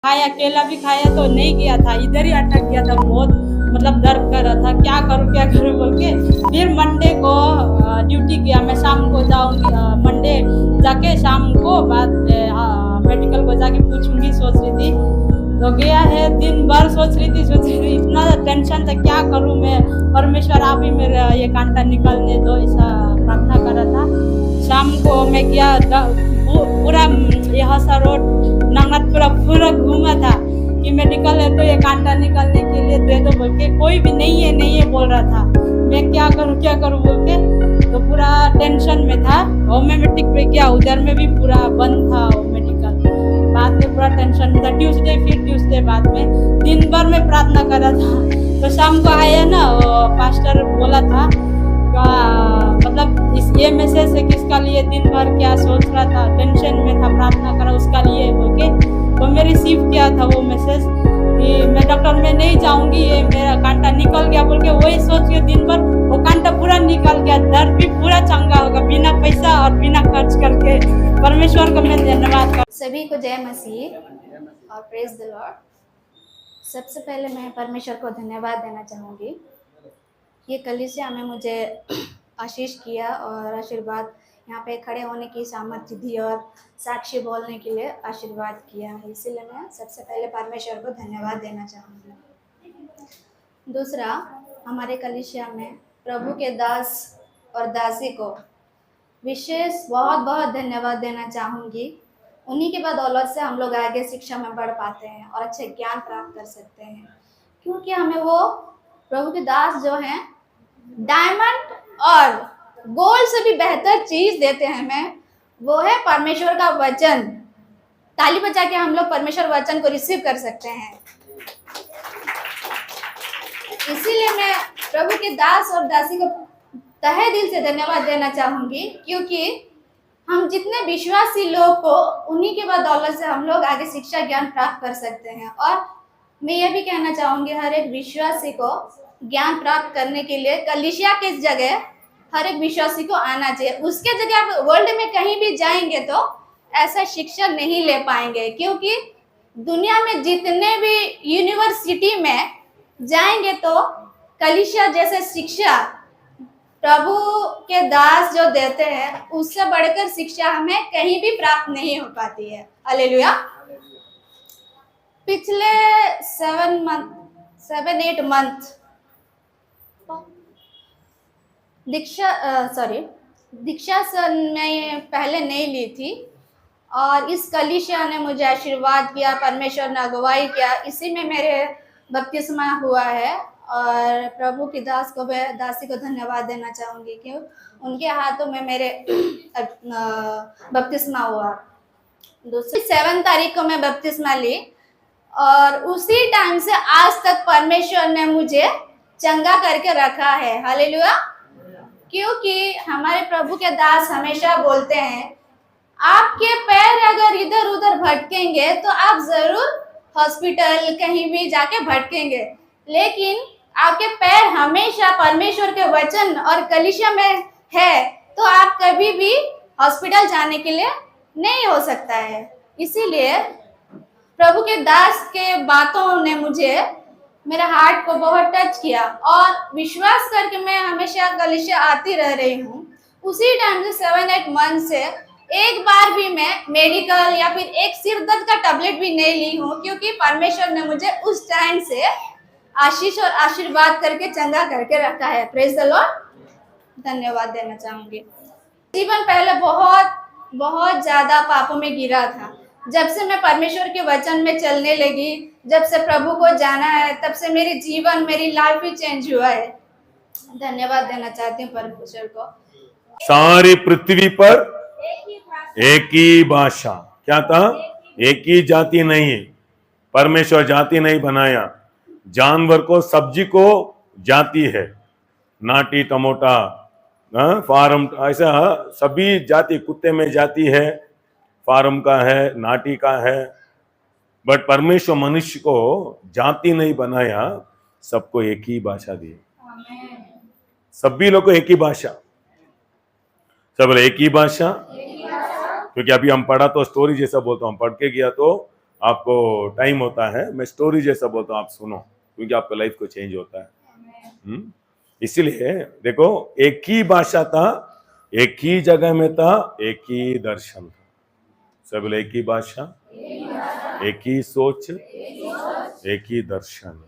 खाया, केला भी खाया तो नहीं गया था, इधर ही अटक गया था। बहुत मतलब दर्द कर रहा था, क्या करूँ बोल के फिर मंडे को ड्यूटी किया। मैं शाम को जाऊंगी, मंडे जाके शाम को बाद मेडिकल को जाके पूछूंगी सोच रही थी। तो गया है, दिन भर सोच रही थी, इतना टेंशन था क्या करूँ मैं। परमेश्वर आप ही मेरा ये कांटा निकलने दो, ऐसा प्रार्थना कर रहा था। शाम को मैं गया, पूरा यहाँ सा रोड नागनाथ पूरा घूमा था कि मेडिकल है तो ये कांटा निकालने के लिए दे दो बोल के, कोई भी नहीं है बोल रहा था। मैं क्या करूँ बोल के तो पूरा टेंशन में था। होम्योपैथिक पे गया, उधर में भी पूरा बंद था वो मेडिकल। बाद में पूरा टेंशन में था। ट्यूसडे बाद में दिन भर में प्रार्थना कर रहा था। तो शाम को आया ना, पास्टर बोला था मतलब ये मैसेज है किसका लिए, दिन भर क्या सोच रहा था, टेंशन में था, प्रार्थना करा उसका लिए बोल के। तो मैं रिसीव किया था वो मैसेज कि मैं डॉक्टर में नहीं जाऊंगी, ये मेरा कांटा निकल गया बोल के। वही सोच के दिन भर वो कांटा पूरा निकल गया, दर्द भी पूरा चंगा होगा बिना पैसा और बिना खर्च करके। परमेश्वर को मैं धन्यवाद। सभी को जय मसीह और प्रेज द लॉर्ड। सबसे पहले मैं परमेश्वर को धन्यवाद देना चाहूँगी। ये कलीसिया में मुझे आशीष किया और आशीर्वाद, यहाँ पे खड़े होने की सामर्थ्य दी और साक्षी बोलने के लिए आशीर्वाद किया है, इसीलिए मैं सबसे पहले परमेश्वर को धन्यवाद देना चाहूँगी। दूसरा, हमारे कलीसिया में प्रभु के दास और दासी को विशेष बहुत बहुत धन्यवाद देना चाहूँगी। उन्हीं के बदौलत से हम लोग आगे शिक्षा में बढ़ पाते हैं और अच्छे ज्ञान प्राप्त कर सकते हैं, क्योंकि हमें वो प्रभु के दास जो हैं डायमंड और गोल्ड से भी बेहतर चीज देते हैं हमें, वो है परमेश्वर का वचन। ताली बजा के हम लोग परमेश्वर वचन को रिसीव कर सकते हैं। इसीलिए मैं प्रभु के दास और दासी को तहे दिल से धन्यवाद देना चाहूंगी, क्योंकि हम जितने विश्वासी लोग को उन्हीं के बदौलत से हम लोग आगे शिक्षा ज्ञान प्राप्त कर सकते हैं। और मैं ये भी कहना चाहूंगी, हर एक विश्वासी को ज्ञान प्राप्त करने के लिए कलीसिया के जगह हर एक विश्वासी को आना चाहिए। उसके जगह आप वर्ल्ड में कहीं भी जाएंगे तो ऐसा शिक्षा नहीं ले पाएंगे, क्योंकि दुनिया में जितने भी यूनिवर्सिटी में जाएंगे तो कलीसिया जैसे शिक्षा प्रभु के दास जो देते हैं उससे बढ़कर शिक्षा हमें कहीं भी प्राप्त नहीं हो पाती है। हालेलुया। पिछले 7-8 मंथ दीक्षा मैं पहले नहीं ली थी और इस कलीसिया ने मुझे आशीर्वाद किया, परमेश्वर ने अगुवाई किया, इसी में मेरे बपतिस्मा हुआ है। और प्रभु की दासी को धन्यवाद देना चाहूँगी कि उनके हाथों में मेरे बपतिस्मा हुआ। दूसरी 7 तारीख को मैं बपतिस्मा ली और उसी टाइम से आज तक परमेश्वर ने मुझे चंगा करके रखा है। हालेलुया। क्योंकि हमारे प्रभु के दास हमेशा बोलते हैं, आपके पैर अगर इधर उधर भटकेंगे तो आप जरूर हॉस्पिटल कहीं भी जाके भटकेंगे, लेकिन आपके पैर हमेशा परमेश्वर के वचन और कलीसिया में है तो आप कभी भी हॉस्पिटल जाने के लिए नहीं हो सकता है। इसीलिए प्रभु के दास के बातों ने मुझे मेरे हार्ट को बहुत टच किया और विश्वास करके मैं हमेशा कलीसिया आती रह रही हूँ। उसी टाइम से 7-8 मंथ से एक बार भी मैं मेडिकल या फिर एक सिर दर्द का टैबलेट भी नहीं ली हूँ, क्योंकि परमेश्वर ने मुझे उस टाइम से आशीष और आशीर्वाद करके चंगा करके रखा है। Praise the Lord. धन्यवाद देना चाहूंगी। जीवन पहले बहुत बहुत ज्यादा पापों में गिरा था। जब से मैं परमेश्वर के वचन में चलने लगी, जब से प्रभु को जाना है, तब से मेरी जीवन, मेरी लाइफ ही चेंज हुआ है। धन्यवाद देना चाहती हूँ परमेश्वर को। सारी पृथ्वी पर एक ही भाषा, क्या था? एक ही जाति नहीं है। परमेश्वर जाति नहीं बनाया। जानवर को, सब्जी को जाति है, नाटी, टमोटा, फार्म, ऐसा सभी जाति। कुत्ते में जाति है, फार्म का है, नाटी का है, बट परमेश्वर मनुष्य को जाति नहीं बनाया, सबको एक ही भाषा दी। सभी लोग को एक ही भाषा, सब एक ही भाषा। क्योंकि अभी हम पढ़ा तो स्टोरी जैसा बोलता हूँ, पढ़ के गया तो आपको टाइम होता है, मैं स्टोरी जैसा बोलता हूँ, आप सुनो, क्योंकि आपका लाइफ को चेंज होता है। इसीलिए देखो, एक ही भाषा था, एक ही जगह में था, एक ही दर्शन था। सब बोले एक ही भाषा, एक ही सोच, एक ही दर्शन,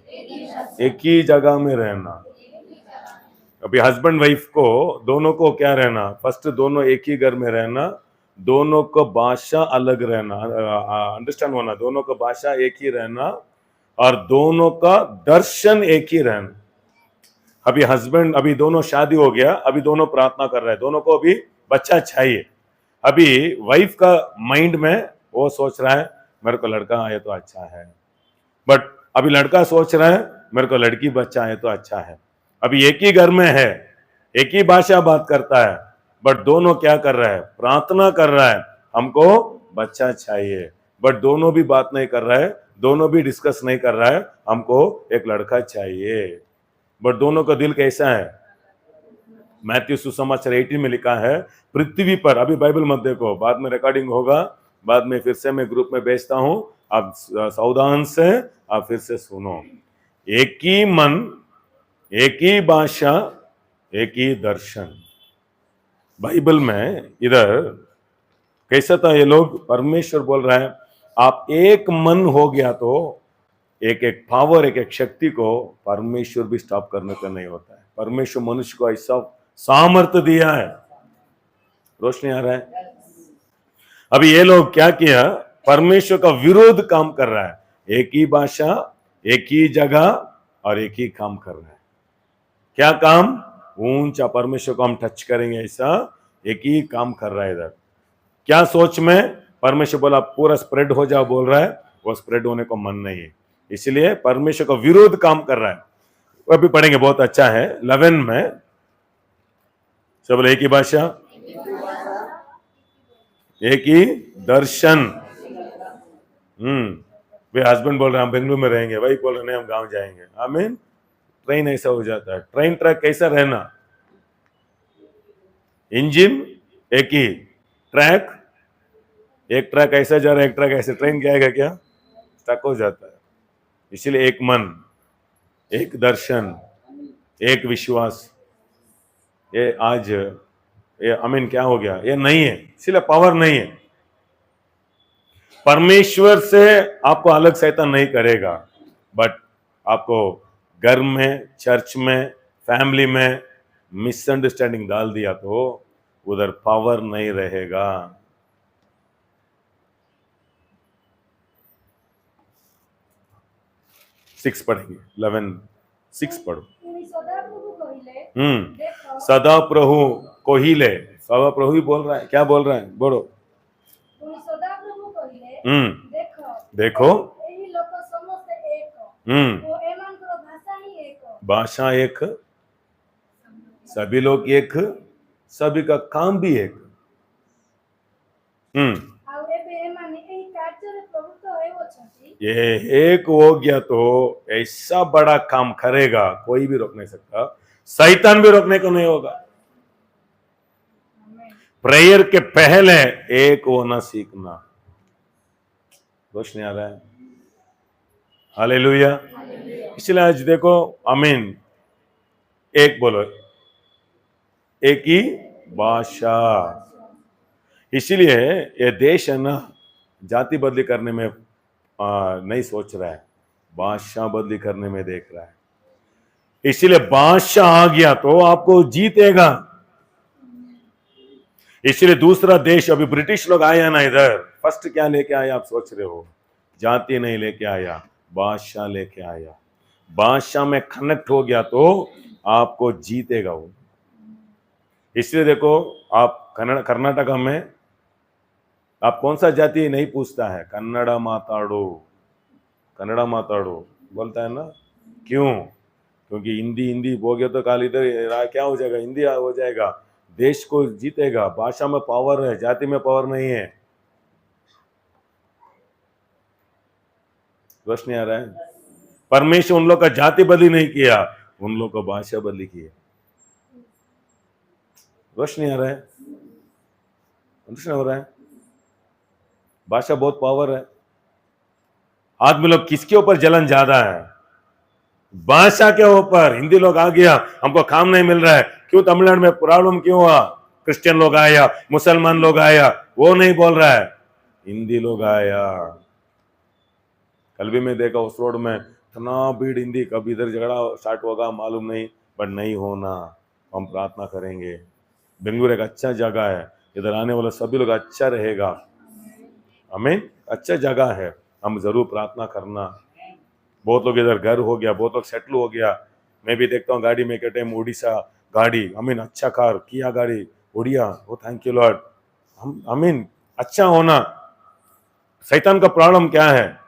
एक ही जगह में रहना। अभी हस्बैंड वाइफ को, दोनों को क्या रहना, फर्स्ट दोनों एक ही घर में रहना, दोनों को भाषा अलग रहना, अंडरस्टैंड होना, दोनों का भाषा एक ही रहना, और दोनों का दर्शन एक ही रहना। अभी हस्बैंड, अभी दोनों शादी हो गया, अभी दोनों प्रार्थना कर रहे हैं, दोनों को अभी बच्चा चाहिए। अभी वाइफ का माइंड में वो सोच रहा है मेरे को लड़का आए तो अच्छा है, बट अभी लड़का सोच रहा है मेरे को लड़की बच्चा आए तो अच्छा है। अभी एक ही घर में है, एक ही भाषा बात करता है, बट दोनों क्या कर रहा है, प्रार्थना कर रहा है हमको बच्चा चाहिए, बट दोनों भी बात नहीं कर रहा है, दोनों भी डिस्कस नहीं कर रहा है हमको एक लड़का चाहिए, बट दोनों का दिल कैसा है। मैथ्यू सुसमाचार 18 में लिखा है, पृथ्वी पर, अभी बाइबल मत देखो, बाद में रिकॉर्डिंग होगा, बाद में फिर से मैं ग्रुप में भेजता हूं, आप सावधान से आप फिर से सुनो। एक ही मन, एक ही भाषा, एक ही दर्शन। बाइबल में इधर कैसा था, ये लोग, परमेश्वर बोल रहा है आप एक मन हो गया तो एक एक पावर, एक एक शक्ति को परमेश्वर भी स्टॉप करने का नहीं होता है। परमेश्वर मनुष्य को ऐसा सामर्थ्य दिया है। रोशनी आ रहा है। अभी ये लोग क्या किया, परमेश्वर का विरोध काम कर रहा है, एक ही भाषा, एक ही जगह और एक ही काम कर रहा है। क्या काम, ऊंचा, परमेश्वर को हम टच करेंगे ऐसा एक ही काम कर रहा है। इधर क्या सोच में, परमेश्वर बोला पूरा स्प्रेड हो जाओ बोल रहा है, वो स्प्रेड होने को मन नहीं है, इसलिए परमेश्वर का विरोध काम कर रहा है। वो अभी पढ़ेंगे, बहुत अच्छा है। 11 में सब एक ही भाषा, एक ही दर्शन। वे हस्बैंड बोल रहे हैं हम बेंगलुरु में रहेंगे, वही बोल रहे नहीं हम गांव जाएंगे। आमीन। ट्रेन ऐसा हो जाता है, ट्रेन ट्रैक कैसा रहना, इंजन एक ही, ट्रैक, एक ट्रैक ऐसा जा रहा है, एक ट्रैक ऐसे, ट्रेन क्या है, क्या स्टक हो जाता है। इसलिए एक मन, एक दर्शन, एक विश्वास। ये आज ये अमीन क्या हो गया, ये नहीं है, इसलिए पावर नहीं है। परमेश्वर से आपको अलग शैतान नहीं करेगा, बट आपको घर में, चर्च में, फैमिली में मिसअंडरस्टैंडिंग डाल दिया तो उधर पावर नहीं रहेगा। सिक्स पढ़ेंगे, 11:6 पढ़ो। सदा प्रभु कोहिले, सदा प्रभु ही बोल रहा है, क्या बोल रहा है, बोलो। देखो, भाषा एक, सभी लोग एक, सभी का काम भी एक। ये एक हो गया तो ऐसा बड़ा काम करेगा, कोई भी रोक नहीं सकता, शैतान भी रोकने को नहीं होगा। प्रेयर के पहले एक होना सीखना। रोशनी आ रहा है, हालेलुया। इसलिए आज देखो, आमीन, एक बोलो, एक ही भाषा। इसीलिए ये देश है ना, जाति बदली करने में नहीं सोच रहा है, भाषा बदली करने में देख रहा है। इसीलिए भाषा आ गया तो आपको जीतेगा। इसलिए दूसरा देश, अभी ब्रिटिश लोग आया ना इधर, फर्स्ट क्या लेके आया आप सोच रहे हो, जाति नहीं लेके आया, भाषा लेके आया। भाषा में कनेक्ट हो गया तो आपको जीतेगा वो। इसलिए देखो, आप कर्नाटक में आप कौन सा जाति नहीं पूछता है, कन्नड़ा माताड़ो, कन्नड़ा माताड़ो बोलता है ना, क्यों, क्योंकि हिंदी हिंदी हो गया तो काल इधर क्या हो जाएगा, हिंदी हो जाएगा, देश को जीतेगा। भाषा में पावर है, जाति में पावर नहीं है। रोशनी आ रहा है। परमेश्वर उन लोग का जाति बदली नहीं किया, उन लोग का भाषा बदली की है। रोशनी आ रहा है, अंडरस्टैंड हो रहा है। भाषा बहुत पावर है। आदमी लोग किसके ऊपर जलन ज्यादा है? बादशाह के ऊपर। हिंदी लोग आ गया, हमको काम नहीं मिल रहा है। क्यों तमिलनाडु में प्रॉब्लम क्यों हुआ? क्रिश्चियन लोग आया, मुसलमान लोग आया, वो नहीं बोल रहा है, हिंदी लोग आया। कल भी मैं देखा उस रोड में इतना भीड़ हिंदी, कब इधर झगड़ा स्टार्ट होगा मालूम नहीं, बट नहीं होना। हम प्रार्थना करेंगे। बेंगलुरु एक अच्छा जगह है, इधर आने वाले सभी लोग अच्छा रहेगा। आमीन। अच्छा जगह है, हम जरूर प्रार्थना करना। बहुत लोग इधर घर हो गया, बहुत लोग सेटल हो गया। मैं भी देखता हूँ गाड़ी में के टाइम उड़ीसा गाड़ी, आमीन, अच्छा कार किया गाड़ी, उड़िया, ओ थैंक यू लॉर्ड। हम आमीन, अच्छा होना। शैतान का प्रॉब्लम क्या है?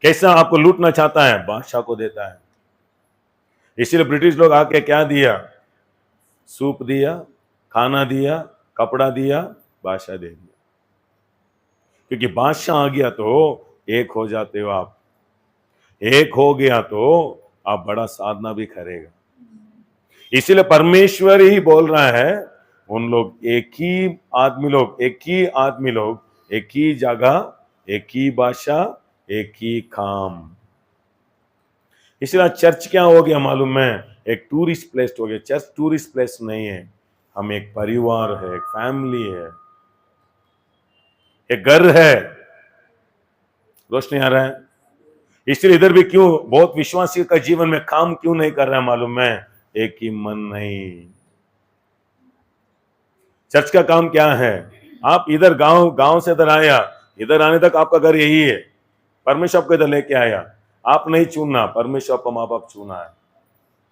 कैसा आपको लूटना चाहता है? बादशाह को देता है। इसीलिए ब्रिटिश लोग आके क्या दिया? सूप दिया, खाना दिया, कपड़ा दिया, बादशाह दे दिया। क्योंकि बादशाह आ गया तो एक हो जाते हो आप। एक हो गया तो आप बड़ा साधना भी करेगा। इसीलिए परमेश्वर ही बोल रहा है, उन लोग एक ही आदमी लोग, एक ही आदमी लोग, एक ही जगह, एक ही भाषा, एक ही काम। इसलिए चर्च क्या हो गया मालूम है? एक टूरिस्ट प्लेस हो गया। चर्च टूरिस्ट प्लेस नहीं है, हम एक परिवार है, एक फैमिली है, एक घर है। रोशनी आ रहा है? इसलिए इधर भी क्यों बहुत विश्वासी का जीवन में काम क्यों नहीं कर रहा है मालूम है? एक ही मन नहीं। चर्च का काम क्या है? आप इधर गांव से इधर आया, इधर आने तक आपका घर यही है। परमेश्वर आपको इधर लेके आया, आप नहीं चुनना, परमेश्वर आपका माँ बाप चुना है।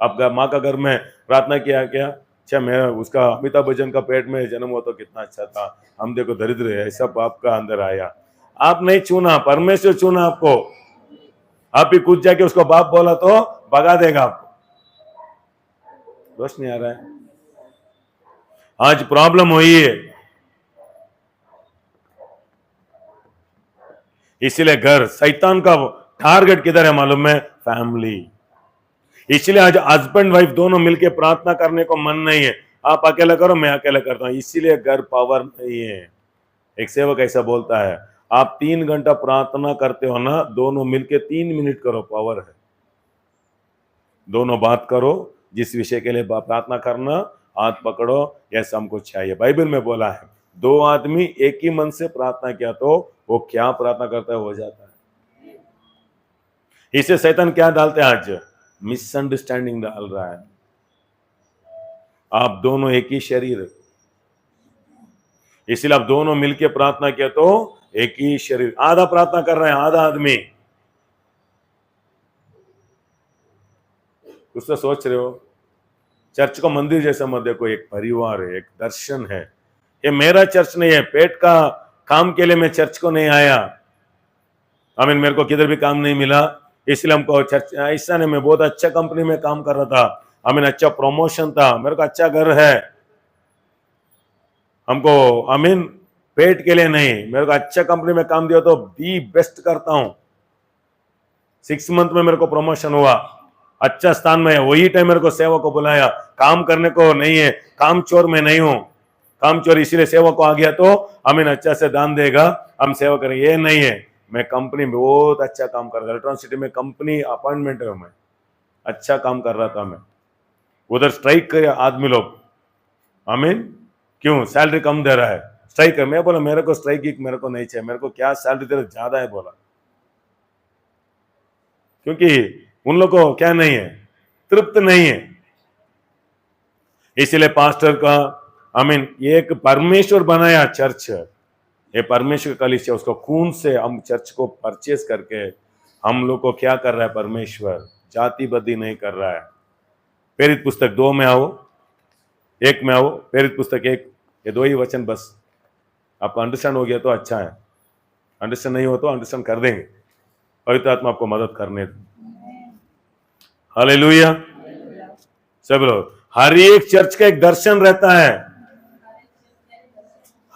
आप माँ का घर में प्रार्थना किया क्या? अच्छा, मैं उसका अमिताभ बच्चन का पेट में जन्म हुआ तो कितना अच्छा था, हम देखो दरिद्र है, ऐसा आपका अंदर आया। आप नहीं चुना, परमेश्वर चुना आपको। आप ही कुछ जाके उसको बाप बोला तो भगा देगा आपको। दोष नहीं आ रहा है? आज प्रॉब्लम हुई है, इसीलिए घर, शैतान का टारगेट किधर है मालूम है? फैमिली। इसलिए आज हस्बैंड वाइफ दोनों मिलके प्रार्थना करने को मन नहीं है। आप अकेला करो, मैं अकेला करता हूं, इसीलिए घर पावर नहीं है। एक सेवक ऐसा बोलता है, आप 3 घंटा प्रार्थना करते हो ना, दोनों मिलके 3 मिनट करो, पावर है। दोनों बात करो, जिस विषय के लिए प्रार्थना करना, हाथ पकड़ो, ऐसा हमको चाहिए। बाइबल में बोला है, 2 आदमी एक ही मन से प्रार्थना किया तो वो क्या प्रार्थना करता है हो जाता है। इसे शैतान क्या डालते हैं आज? मिसअंडरस्टैंडिंग डाल रहा है। आप दोनों एक ही शरीर, इसलिए आप दोनों मिलके प्रार्थना किया तो एक ही शरीर। आधा प्रार्थना कर रहे हैं, आधा आदमी। कुछ तो सोच रहे हो। चर्च को मंदिर जैसा मत देखो, एक परिवार है, एक दर्शन है। ये मेरा चर्च नहीं है, पेट का काम के लिए मैं चर्च को नहीं आया। आमीन। मेरे को किधर भी काम नहीं मिला, इसलिए हमको चर्च, ऐसा नहीं, मैं बहुत अच्छा कंपनी में काम कर रहा था, आमीन, अच्छा प्रमोशन था, मेरे को अच्छा घर है, हमको आमीन पेट के लिए नहीं, मेरे को अच्छा कंपनी में काम दिया तो दी बेस्ट करता हूं। 6 मंथ में मेरे को प्रमोशन हुआ, अच्छा स्थान में है, वही टाइम मेरे को सेवा को बुलाया। काम करने को नहीं है, काम चोर में नहीं हूं, काम चोर इसीलिए सेवा को आ गया तो आमीन अच्छा से दान देगा, हम सेवा करेंगे, ये नहीं है। मैं कंपनी में बहुत अच्छा काम कर रहा था, इलेक्ट्रॉनिक सिटी में कंपनी अपॉइंटमेंट है, मैं अच्छा काम कर रहा था। मैं उधर स्ट्राइक करे आदमी लोग, आमीन, क्यों? सैलरी कम दे रहा है, स्ट्राइक कर। मैं बोला मेरे को स्ट्राइक मेरे को नहीं चाहिए, मेरे को क्या सैलरी दे रहा ज्यादा है बोला, क्योंकि उन लोगों को क्या नहीं है, तृप्त नहीं है। इसलिए पास्टर का आमीन, एक परमेश्वर बनाया चर्च, ये परमेश्वर का कलीसिया, उसको खून से हम चर्च को परचेस करके हम लोग को क्या कर रहा है परमेश्वर? जाति बद्दी नहीं कर रहा है। प्रेरित पुस्तक 2 में आओ, 1 में आओ, प्रेरित पुस्तक 1, ये 2 ही वचन बस। आपको अंडरस्टैंड हो गया तो अच्छा है, अंडरस्टैंड नहीं हो तो अंडरस्टैंड कर देंगे, पवित्र आत्मा आपको मदद करने। हालेलुया। सब लोग, हर एक चर्च का एक दर्शन रहता है,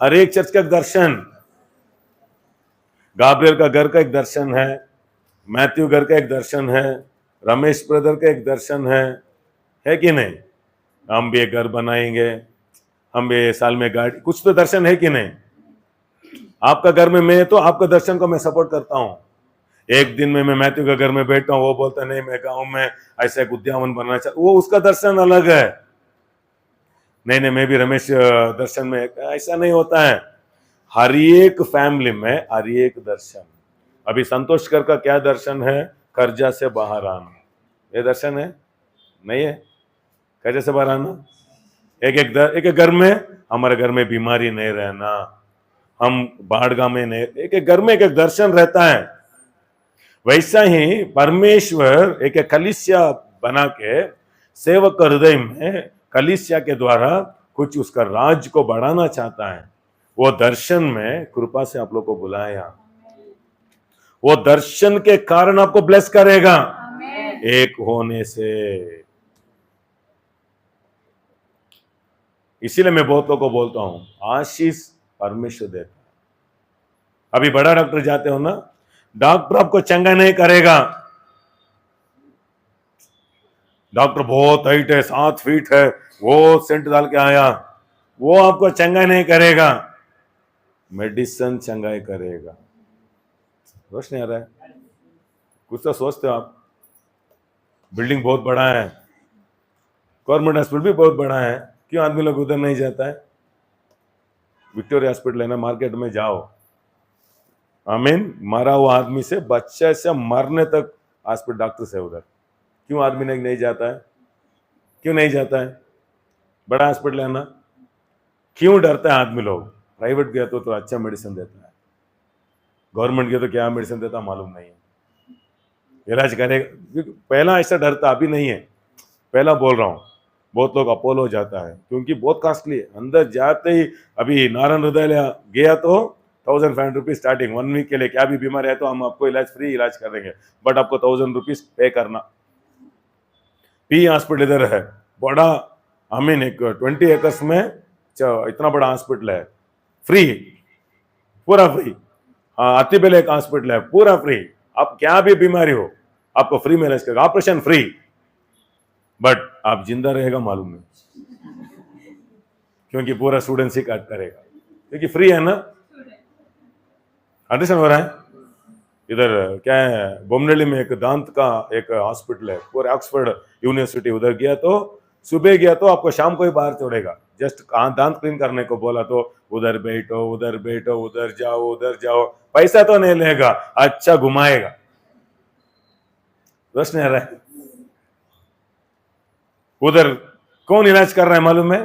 हर एक चर्च का एक दर्शन। गाब्रियल का घर का एक दर्शन है, मैथ्यू घर का एक दर्शन है, रमेश ब्रदर का एक दर्शन है कि नहीं? हम भी एक घर बनाएंगे, हम भी साल में गाड़ी, कुछ तो दर्शन है कि नहीं? आपका घर में मैं तो आपका दर्शन को मैं सपोर्ट करता हूं। एक दिन में मैं मैथ्यू के घर में बैठा हूं, वो बोलता नहीं मैं गांव में ऐसा एक उद्यान बनाना चाहता, वो उसका दर्शन अलग है। नहीं नहीं मैं भी रमेश दर्शन में, ऐसा नहीं होता है। हर एक फैमिली में हर एक दर्शन। अभी संतोष कर का क्या दर्शन है? कर्जा से बाहर आना, ये दर्शन है नहीं है? कर्जा से बाहर आना, एक घर में, हमारे घर में बीमारी नहीं रहना, हम बाढ़गाह में नहीं, एक एक घर में एक एक दर्शन रहता है। वैसा ही परमेश्वर एक एक कलीसिया बना के सेवक हृदय में कलीसिया के द्वारा कुछ उसका राज को बढ़ाना चाहता है। वो दर्शन में कृपा से आप लोग को बुलाया, वो दर्शन के कारण आपको ब्लेस करेगा एक होने से। इसीलिए मैं बहुत लोगों को बोलता हूं आशीष परमेश्वर देता है। अभी बड़ा डॉक्टर जाते हो ना, डॉक्टर आपको चंगा नहीं करेगा। डॉक्टर बहुत हाइट है, 7 फीट है, वो सेंट डाल के आया, वो आपको चंगा नहीं करेगा, मेडिसिन चंगाई करेगा। समझ नहीं आ रहा है? कुछ तो सोचते हो आप। बिल्डिंग बहुत बड़ा है, गवर्नमेंट हॉस्पिटल भी बहुत बड़ा है, क्यों आदमी लोग उधर नहीं जाता है? विक्टोरिया हॉस्पिटल है ना, मार्केट में जाओ, आमीन, मरा हुआ आदमी से बच्चे से मरने तक हॉस्पिटल डॉक्टर है उधर। क्यों आदमी नहीं जाता है? क्यों नहीं जाता है? बड़ा हॉस्पिटल है ना, क्यों डरता है आदमी लोग? प्राइवेट गया तो अच्छा मेडिसिन देता है, गवर्नमेंट गया तो क्या मेडिसिन देता मालूम नहीं है, इलाज करेगा। पहला ऐसा डरता, अभी नहीं है, पहला बोल रहा हूँ। बहुत लोग अपोलो जाता है क्योंकि बहुत कॉस्टली है, अंदर जाते ही। अभी नारायण हृदय गया तो 1500 रुपीज स्टार्टिंग, 1 वीक के लिए। क्या भी बीमारी है तो हम आपको इलाज फ्री इलाज करेंगे, बट आपको 1000 रुपीज पे करना। पी हॉस्पिटल इधर है बड़ा, आमीन, एक 20 एकर्स में इतना बड़ा हॉस्पिटल है, फ्री, पूरा फ्री। अतिबेले एक हॉस्पिटल है, पूरा फ्री। आप क्या भी बीमारी हो आपको फ्री में इलाज करेगा, ऑपरेशन फ्री, बट आप जिंदा रहेगा मालूम नहीं, क्योंकि पूरा स्टूडेंट ही काट करेगा, क्योंकि फ्री है ना। अंडरस्टैंड हो रहा है? इधर क्या है, बोमनली में एक दांत का एक हॉस्पिटल है, पूरे ऑक्सफोर्ड यूनिवर्सिटी। उधर गया तो सुबह गया तो आपको शाम को ही बाहर छोड़ेगा, जस्ट दांत क्लीन करने को बोला तो उधर बैठो उधर बैठो, उधर जाओ, पैसा तो नहीं लेगा, अच्छा घुमाएगा। बस नहीं आ रहा है? उधर कौन इलाज कर रहा है मालूम है?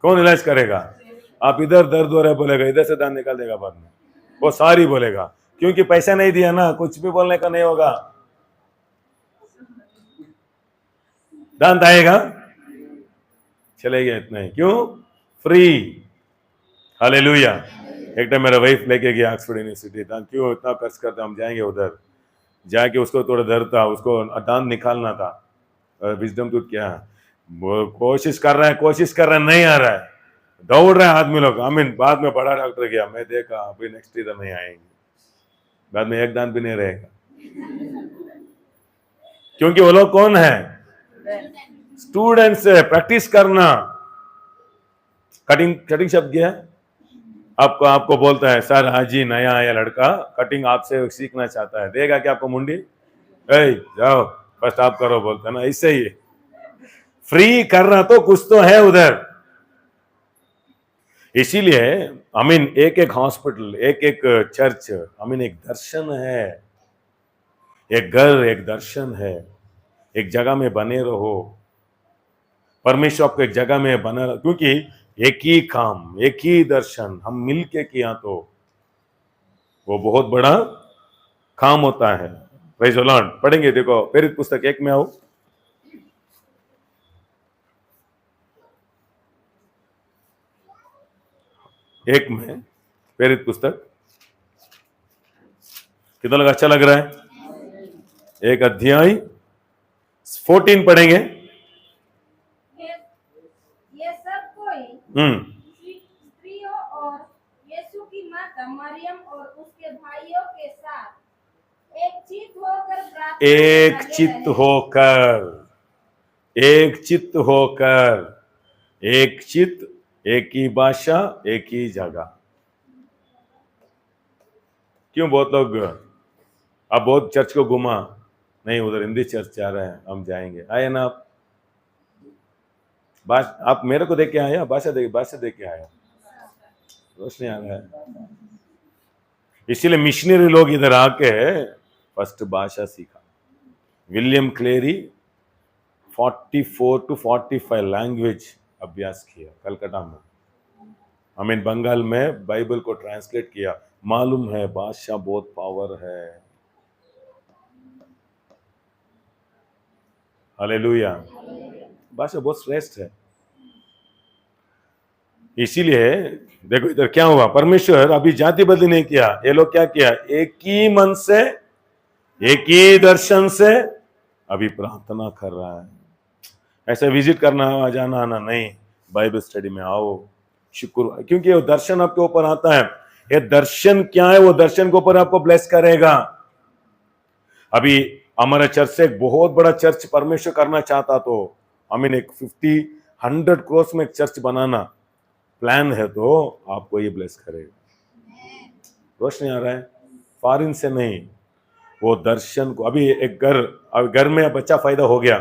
कौन इलाज करेगा? आप इधर दर्द हो रहा है बोलेगा, इधर से दांत निकाल देगा बाद में, वो सारी बोलेगा, क्योंकि पैसा नहीं दिया ना, कुछ भी बोलने का नहीं होगा। दांत आएगा, चले गया, इतना ही। क्यों? फ्री। हालेलुया। एक टाइम मेरा वाइफ लेके गया ऑक्सफोर्ड यूनिवर्सिटी, दांत क्यों इतना खर्च करते, हम जाएंगे उधर, जाके उसको थोड़ा दर्द था, उसको दांत निकालना था। विजडम टूथ क्या, कोशिश कर रहा है, नहीं आ रहा है, दौड़ रहे हैं आदमी लोग। आमीन। बाद में बड़ा डॉक्टर गया, मैं देखा अभी नेक्स्ट ईयर नहीं आएंगे, बाद में एक दांत भी नहीं रहेगा। क्योंकि वो लोग कौन है? स्टूडेंट्स है, प्रैक्टिस करना। कटिंग शब्द क्या है? आपको बोलता है सर आज ही नया आया लड़का कटिंग आपसे सीखना चाहता है, देगा क्या आपको मुंडी? जाओ फर्स्ट आप करो, बोलता है ना, इससे ही फ्री करना तो कुछ तो है उधर। इसीलिए आमीन, एक एक हॉस्पिटल, एक एक चर्च, आमीन, एक दर्शन है, एक घर एक दर्शन है। एक जगह में बने रहो, परमेश्वर आपको एक जगह में बना, क्योंकि एक ही काम, एक ही दर्शन हम मिलके किया तो वो बहुत बड़ा काम होता है। Praise the Lord. पढ़ेंगे, देखो प्रेरित पुस्तक 1 में आओ, एक में प्रेरित पुस्तक। कितना लगा? अच्छा लग रहा है? एक अध्याय 14 पढ़ेंगे। ये सब कोई स्त्रियों और यीशु की माता मरियम और उसके भाइयों के साथ एक चित्त होकर प्रार्थना एक में लगे चित्त रहे। होकर, एक चित्त होकर, एक चित्त, एक ही भाषा, एक ही जगह। क्यों बहुत लोग अब बहुत चर्च को घुमा, नहीं उधर हिंदी चर्च जा रहे हैं, हम जाएंगे। आए ना आप मेरे को देख के आया, भाषा देख के आया, रोशनी आ रहा है। इसीलिए मिशनरी लोग इधर आके फर्स्ट भाषा सीखा। विलियम क्लेरी 44 to 45 लैंग्वेज अभ्यास किया कलकत्ता में, बंगाल में बाइबल को ट्रांसलेट किया। मालूम है भाषा बहुत पावर है। हालेलुया। भाषा बहुत श्रेष्ठ है। इसीलिए देखो इधर क्या हुआ, परमेश्वर अभी जाति बदली नहीं किया, ये लोग क्या किया, एक ही मन से एक ही दर्शन से अभी प्रार्थना कर रहा है। ऐसे विजिट करना जाना आना नहीं, बाइबल स्टडी में आओ, शुक्र, क्योंकि वो दर्शन आपके ऊपर आता है। ये दर्शन क्या है, वो दर्शन के ऊपर आपको ब्लेस करेगा। अभी हमारा चर्च से एक बहुत बड़ा चर्च परमेश्वर करना चाहता, तो एक 50-100 करोड़ में एक चर्च बनाना प्लान है, तो आपको ये ब्लेस करेगा। रोशनी आ रहा है, फॉरेन से नहीं, वो दर्शन को। अभी एक घर में बच्चा फायदा हो गया,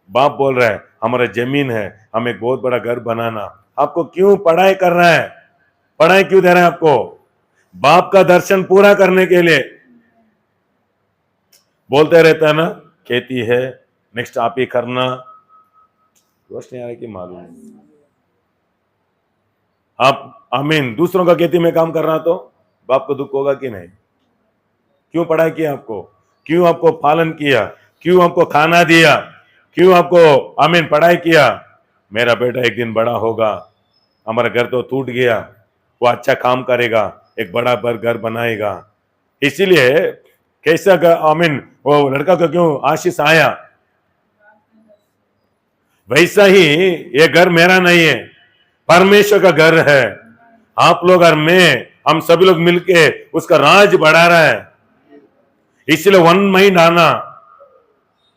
बाप बोल रहा है हमारा जमीन है, हमें एक बहुत बड़ा घर बनाना। आपको क्यों पढ़ाई कर रहा है, पढ़ाई क्यों दे रहा है आपको? बाप का दर्शन पूरा करने के लिए। बोलते रहता है ना, खेती है नेक्स्ट आप ही करना। रोशनी आ रही कि मालूम आप दूसरों का खेती में काम कर रहा, तो बाप को दुख होगा कि नहीं? क्यों पढ़ाई किया आपको, क्यों आपको पालन किया, क्यों आपको खाना दिया, क्यों आपको पढ़ाई किया? मेरा बेटा एक दिन बड़ा होगा, हमारा घर तो टूट गया, वो अच्छा काम करेगा, एक बड़ा घर बनाएगा। इसीलिए कैसा वो लड़का को क्यों आशीष आया, वैसा ही ये घर मेरा नहीं है, परमेश्वर का घर है। आप लोग और मैं, हम सभी लोग मिलके उसका राज बढ़ा रहा है। इसलिए वन माइंड आना,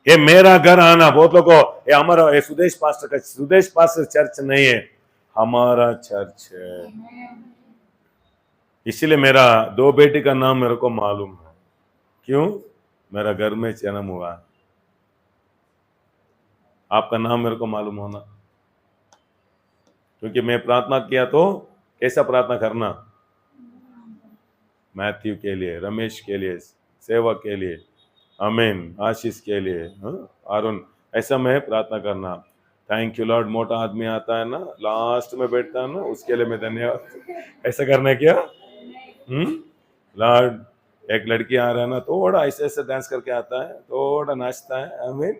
ये मेरा घर आना। बहुत लोगों को ये हमारा ये सुदेश पास्टर चर्च नहीं है, हमारा चर्च है। इसलिए मेरा 2 बेटी का नाम मेरे को मालूम है, क्यों? मेरा घर में जन्म हुआ। आपका नाम मेरे को मालूम होना, क्योंकि मैं प्रार्थना किया तो कैसा प्रार्थना करना, मैथ्यू के लिए, रमेश के लिए, सेवक के लिए, आशीष के लिए, अरुण, ऐसा मैं प्रार्थना करना। Thank you Lord. मोटा आदमी आता है ना, लास्ट में बैठता है ना, उसके लिए मैं धन्यवाद। ऐसा करना क्या? लॉर्ड, एक लड़की आ रहा है ना, थोड़ा ऐसे डांस करके आता है, थोड़ा नाचता है,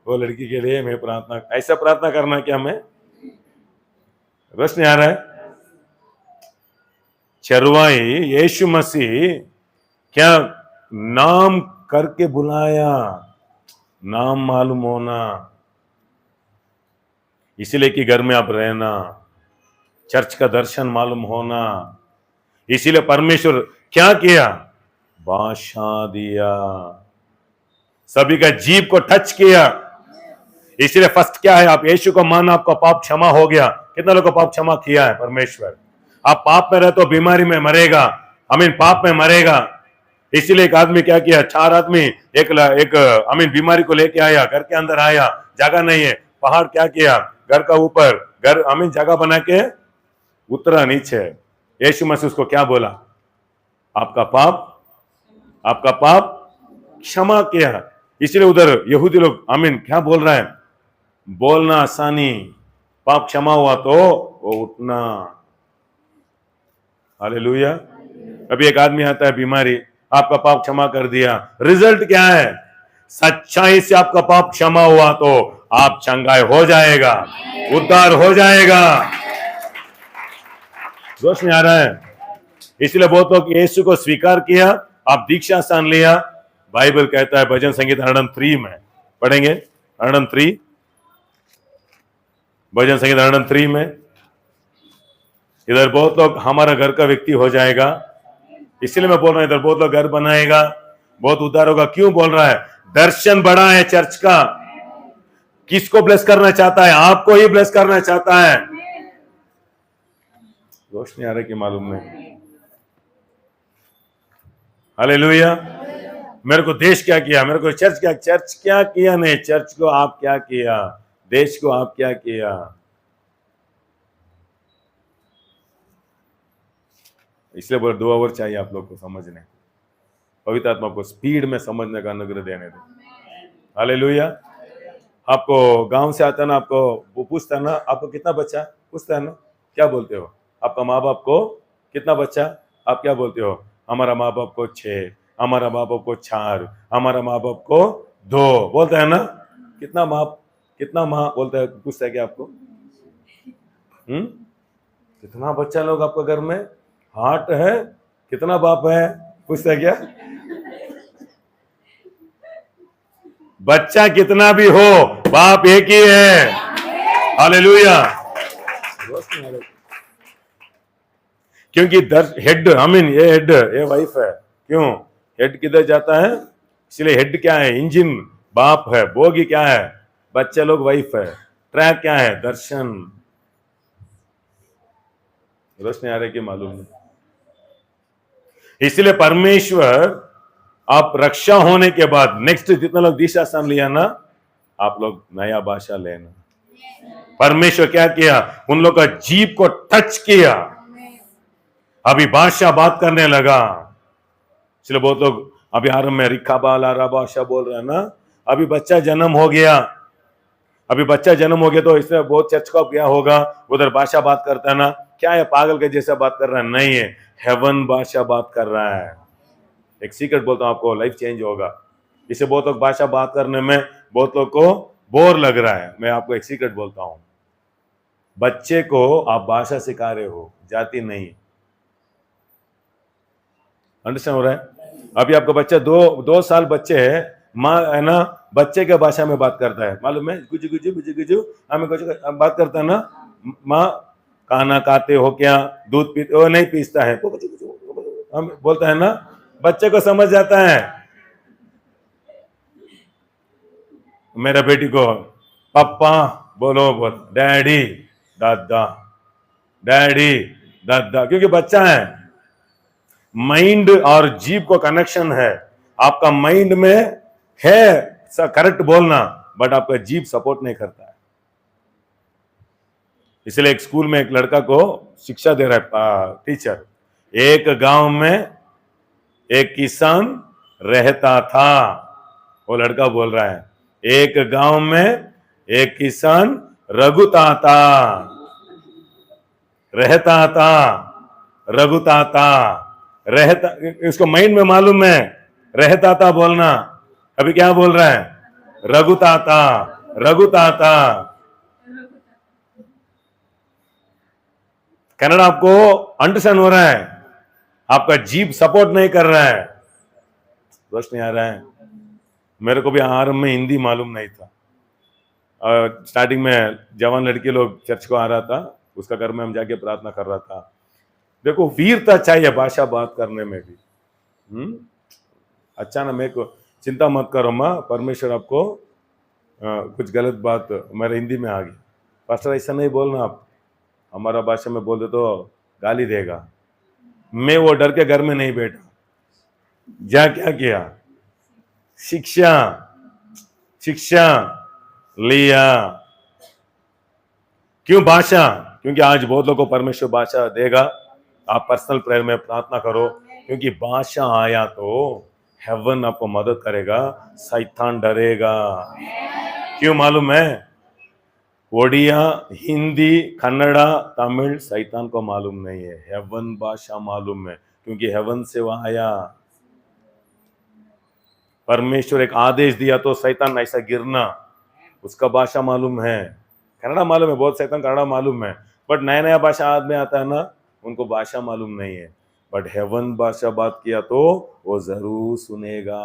वो लड़की के लिए मैं प्रार्थना, ऐसा प्रार्थना करना क्या? मैं रोशनी आ रहा है। चरवाई यीशु मसीह क्या नाम करके बुलाया, नाम मालूम होना, इसलिए कि घर में आप रहना, चर्च का दर्शन मालूम होना। इसीलिए परमेश्वर क्या किया, भाषा दिया, सभी का जीव को टच किया। इसलिए फर्स्ट क्या है, आप यीशु को माना, आपका पाप क्षमा हो गया। कितना लोगों को पाप क्षमा किया है परमेश्वर? आप पाप में रहे तो बीमारी में मरेगा, पाप में मरेगा। इसीलिए एक आदमी क्या किया, 4 आदमी एक बीमारी को लेके आया, घर के अंदर आया, जगह नहीं है, पहाड़ क्या किया, घर का ऊपर घर जगह बना के उतरा नीचे। यीशु मसीह उसको क्या बोला, आपका पाप क्षमा किया। इसलिए उधर यहूदी लोग क्या बोल रहा है, बोलना आसानी, पाप क्षमा हुआ तो वो उठना। हालेलुया। अभी एक आदमी आता है बीमारी, आपका पाप क्षमा कर दिया, रिजल्ट क्या है? सच्चाई से आपका पाप क्षमा हुआ तो आप चंगाई हो जाएगा, उद्धार हो जाएगा। रोशनी आ रहा है। इसलिए बहुत लोग यीशु को स्वीकार किया, आप दीक्षा स्थान लिया। बाइबल कहता है भजन संगीत 103 में पढ़ेंगे, 103 भजन संगीत 103 में, इधर बहुत लोग हमारा घर का व्यक्ति हो जाएगा। इसलिए मैं बोल रहा हूं, इधर बहुत लोग घर बनाएगा, बहुत उद्धार होगा। क्यों बोल रहा है? दर्शन बड़ा है चर्च का। किसको ब्लेस करना चाहता है? आपको ही ब्लेस करना चाहता है। रोशनी आ रही कि मालूम नहीं? हालेलुया। मेरे को देश क्या किया, मेरे को चर्च क्या किया, नहीं, चर्च को आप क्या किया, देश को आप क्या किया। इसलिए बोले 2 आवर चाहिए आप लोग को समझने, पवित्र आत्मा को स्पीड में समझने का अनुग्रह देने दो। हालेलुया। आपको गांव से आता है ना, आपको वो पूछता है ना, आपको कितना बच्चा, पूछता है ना, क्या बोलते हो? आपका माँ बाप को कितना बच्चा, आप क्या बोलते हो? हमारा माँ बाप को 6, हमारा माँ बाप को 4, हमारा माँ बाप को 2 बोलता है ना। कितना माँ बोलता है, पूछता है क्या आपको? कितना बच्चा लोग आपको घर में, हार्ट है, कितना बाप है, पूछता है क्या? बच्चा कितना भी हो, बाप एक ही है। हालेलुया। क्योंकि हेड, ये हेड, ये वाइफ है। क्यों? हेड किधर जाता है, इसलिए हेड क्या है? इंजन बाप है, बोगी क्या है? बच्चे लोग वाइफ है, ट्रैक क्या है? दर्शन। रोशनी आ रही कि मालूम नहीं। इसलिए परमेश्वर, आप रक्षा होने के बाद नेक्स्ट जितना लोग दीक्षा स्थान लिया ना, आप लोग नया भाषा लेना। परमेश्वर क्या किया? उन लोग का जीभ को टच किया, अभी भाषा बात करने लगा। इसलिए बहुत लोग अभी आरंभ में रिखा बाला भाषा बोल रहे हैं ना। अभी बच्चा जन्म हो गया, तो इसने बहुत चर्च को गया होगा, उधर भाषा बात करता है ना, क्या है, पागल के जैसा बात कर रहा है? नहीं है, हेवन भाषा बात कर रहा है। एक सीक्रेट बोलता हूं आपको, लाइफ चेंज होगा। इसे बहुत लोग भाषा बात करने में बहुत लोग को बोर लग रहा है। मैं आपको एक सीक्रेट बोलता हूं, बच्चे को आप भाषा सिखा रहे हो, जाति नहीं। अंडरस्टैंड हो रहा है? अभी आपका बच्चा 2 साल बच्चे है, माँ है ना, बच्चे के भाषा में बात करता है, मालूम है? गुजू गुजू गुजू गुजू हमें कुछ बात करता है ना। माँ खाना खाते हो क्या, दूध पीते हो? नहीं पीता है, हम बोलता है ना, बच्चे को समझ जाता है। मेरा बेटी को पापा बोलो, बोल डैडी दादा, डैडी दादा, क्योंकि बच्चा है। माइंड और जीभ को कनेक्शन है। आपका माइंड में है करेक्ट बोलना, बट आपका जीभ सपोर्ट नहीं करता है। इसलिए एक स्कूल में एक लड़का को शिक्षा दे रहा है टीचर, एक गांव में एक किसान रहता था। वो लड़का बोल रहा है, एक गांव में एक किसान रघुता था, रहता। इसको माइंड में मालूम है रहता था बोलना, अभी क्या बोल रहा है? रघुता था। कन्नड़ आपको अंडरस्टैंड हो रहा है? आपका जीभ सपोर्ट नहीं कर रहा है। रोशनी आ रहा है? मेरे को भी आरंभ में हिंदी मालूम नहीं था। स्टार्टिंग में जवान लड़की लोग चर्च को आ रहा था, उसका घर में हम जाके प्रार्थना कर रहा था। देखो, वीरता चाहिए भाषा बात करने में भी। अच्छा ना, मेरे को चिंता मत करो माँ, परमेश्वर आपको कुछ गलत बात मेरे हिंदी में आ गई, पास्टर ऐसा नहीं बोलना, आप हमारा भाषा में बोल दे तो गाली देगा। मैं वो डर के घर में नहीं बैठा, जा क्या किया? शिक्षा लिया। क्यों भाषा? क्योंकि आज बहुत लोगों को परमेश्वर भाषा देगा। आप पर्सनल प्रेयर में प्रार्थना करो, क्योंकि भाषा आया तो हेवन आपको मदद करेगा, शैतान डरेगा। क्यों मालूम है? ओडिया, हिंदी, कन्नड़ा, तमिल शैतान को मालूम नहीं है, हेवन भाषा मालूम है, क्योंकि हेवन से वहां आया। परमेश्वर एक आदेश दिया तो शैतान ऐसा गिरना, उसका भाषा मालूम है। कन्नड़ा मालूम है, बहुत शैतान कन्नड़ा मालूम है, बट नया बात में आता है ना, उनको भाषा मालूम नहीं है। बट हेवन भाषा बात किया तो वो जरूर सुनेगा।